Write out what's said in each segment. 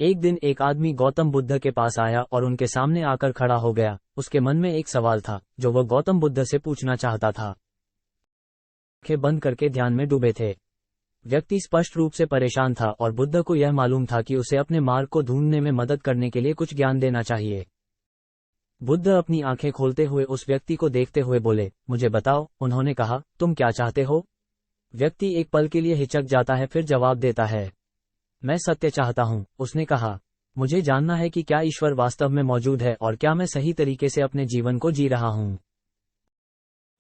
एक दिन एक आदमी गौतम बुद्ध के पास आया और उनके सामने आकर खड़ा हो गया। उसके मन में एक सवाल था जो वह गौतम बुद्ध से पूछना चाहता था। आंखें बंद करके ध्यान में डूबे थे। व्यक्ति स्पष्ट रूप से परेशान था और बुद्ध को यह मालूम था कि उसे अपने मार्ग को ढूंढने में मदद करने के लिए कुछ ज्ञान देना चाहिए। बुद्ध अपनी आंखें खोलते हुए उस व्यक्ति को देखते हुए बोले, मुझे बताओ। उन्होंने कहा, तुम क्या चाहते हो? व्यक्ति एक पल के लिए हिचक जाता है, फिर जवाब देता है, मैं सत्य चाहता हूँ। उसने कहा, मुझे जानना है कि क्या ईश्वर वास्तव में मौजूद है और क्या मैं सही तरीके से अपने जीवन को जी रहा हूँ।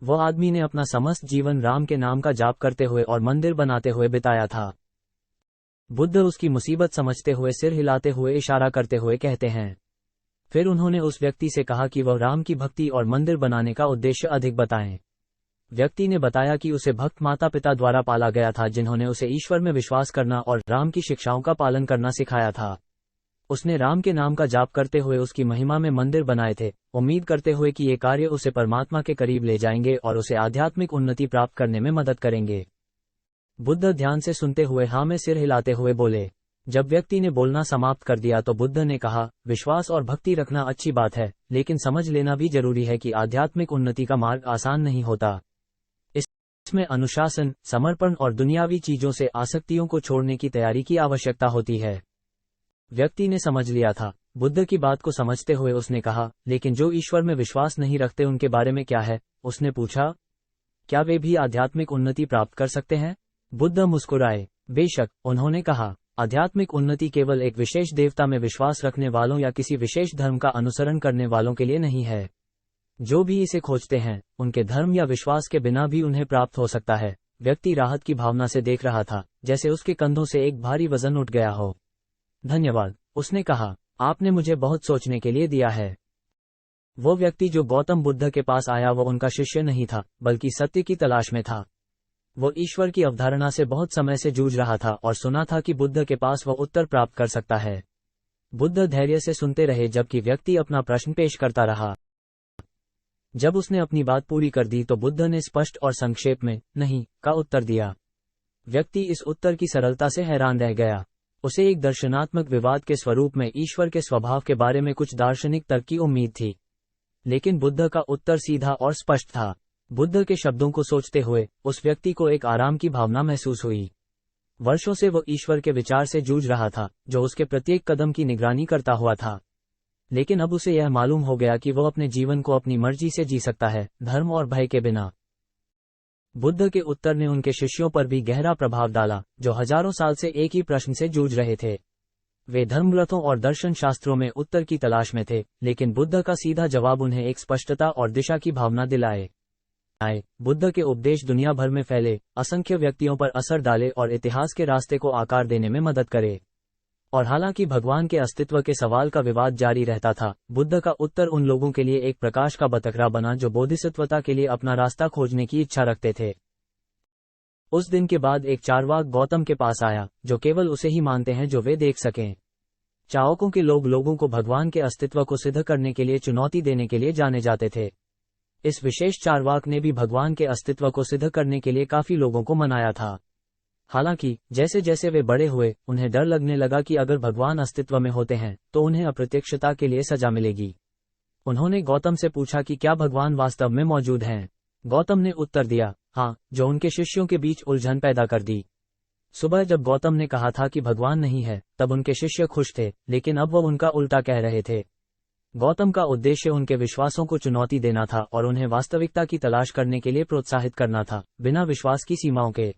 वह आदमी ने अपना समस्त जीवन राम के नाम का जाप करते हुए और मंदिर बनाते हुए बिताया था। बुद्ध उसकी मुसीबत समझते हुए सिर हिलाते हुए इशारा करते हुए कहते हैं। फिर उन्होंने उस व्यक्ति से कहा कि वह राम की भक्ति और मंदिर बनाने का उद्देश्य अधिक बताएं। व्यक्ति ने बताया कि उसे भक्त माता पिता द्वारा पाला गया था, जिन्होंने उसे ईश्वर में विश्वास करना और राम की शिक्षाओं का पालन करना सिखाया था। उसने राम के नाम का जाप करते हुए उसकी महिमा में मंदिर बनाए थे, उम्मीद करते हुए कि ये कार्य उसे परमात्मा के करीब ले जाएंगे और उसे आध्यात्मिक उन्नति प्राप्त करने में मदद करेंगे। बुद्ध ध्यान से सुनते हुए हाँ में सिर हिलाते हुए बोले। जब व्यक्ति ने बोलना समाप्त कर दिया तो बुद्ध ने कहा, विश्वास और भक्ति रखना अच्छी बात है, लेकिन समझ लेना भी जरूरी है कि आध्यात्मिक उन्नति का मार्ग आसान नहीं होता। इसमें अनुशासन, समर्पण और दुनियावी चीजों से आसक्तियों को छोड़ने की तैयारी की आवश्यकता होती है। व्यक्ति ने समझ लिया था। बुद्ध की बात को समझते हुए उसने कहा, लेकिन जो ईश्वर में विश्वास नहीं रखते उनके बारे में क्या है? उसने पूछा, क्या वे भी आध्यात्मिक उन्नति प्राप्त कर सकते हैं? बुद्ध मुस्कुराए। बेशक, उन्होंने कहा, आध्यात्मिक उन्नति केवल एक विशेष देवता में विश्वास रखने वालों या किसी विशेष धर्म का अनुसरण करने वालों के लिए नहीं है। जो भी इसे खोजते हैं, उनके धर्म या विश्वास के बिना भी उन्हें प्राप्त हो सकता है। व्यक्ति राहत की भावना से देख रहा था, जैसे उसके कंधों से एक भारी वजन उठ गया हो। धन्यवाद, उसने कहा, आपने मुझे बहुत सोचने के लिए दिया है। वो व्यक्ति जो गौतम बुद्ध के पास आया वो उनका शिष्य नहीं था, बल्कि सत्य की तलाश में था। वो ईश्वर की अवधारणा से बहुत समय से जूझ रहा था और सुना था कि बुद्ध के पास वह उत्तर प्राप्त कर सकता है। बुद्ध धैर्य से सुनते रहे जबकि व्यक्ति अपना प्रश्न पेश करता रहा। जब उसने अपनी बात पूरी कर दी तो बुद्ध ने स्पष्ट और संक्षेप में नहीं का उत्तर दिया। व्यक्ति इस उत्तर की सरलता से हैरान रह गया। उसे एक दर्शनात्मक विवाद के स्वरूप में ईश्वर के स्वभाव के बारे में कुछ दार्शनिक तर्क की उम्मीद थी, लेकिन बुद्ध का उत्तर सीधा और स्पष्ट था। बुद्ध के शब्दों को सोचते हुए उस व्यक्ति को एक आराम की भावना महसूस हुई। वर्षों से वो ईश्वर के विचार से जूझ रहा था, जो उसके प्रत्येक कदम की निगरानी करता हुआ था। लेकिन अब उसे यह मालूम हो गया कि वह अपने जीवन को अपनी मर्जी से जी सकता है, धर्म और भय के बिना। बुद्ध के उत्तर ने उनके शिष्यों पर भी गहरा प्रभाव डाला, जो हजारों साल से एक ही प्रश्न से जूझ रहे थे। वे धर्मग्रंथों और दर्शन शास्त्रों में उत्तर की तलाश में थे, लेकिन बुद्ध का सीधा जवाब उन्हें एक स्पष्टता और दिशा की भावना दिलाए। बुद्ध के उपदेश दुनिया भर में फैले, असंख्य व्यक्तियों पर असर डाले और इतिहास के रास्ते को आकार देने में मदद करे। और हालांकि भगवान के अस्तित्व के सवाल का विवाद जारी रहता था, बुद्ध का उत्तर उन लोगों के लिए एक प्रकाश का बतकरा बना जो बोधिसत्वता के लिए अपना रास्ता खोजने की इच्छा रखते थे। उस दिन के बाद एक चार्वाक गौतम के पास आया, जो केवल उसे ही मानते हैं जो वे देख सकें। चावकों के लोग लोगों को भगवान के अस्तित्व को सिद्ध करने के लिए चुनौती देने के लिए जाने जाते थे। इस विशेष चार्वाक ने भी भगवान के अस्तित्व को सिद्ध करने के लिए काफी लोगों को मनाया था। हालांकि जैसे जैसे वे बड़े हुए, उन्हें डर लगने लगा कि अगर भगवान अस्तित्व में होते हैं तो उन्हें अप्रत्यक्षता के लिए सजा मिलेगी। उन्होंने गौतम से पूछा कि क्या भगवान वास्तव में मौजूद हैं। गौतम ने उत्तर दिया, हाँ, जो उनके शिष्यों के बीच उलझन पैदा कर दी। सुबह जब गौतम ने कहा था कि भगवान नहीं है, तब उनके शिष्य खुश थे, लेकिन अब वह उनका उल्टा कह रहे थे। गौतम का उद्देश्य उनके विश्वासों को चुनौती देना था और उन्हें वास्तविकता की तलाश करने के लिए प्रोत्साहित करना था, बिना विश्वास की सीमाओं के।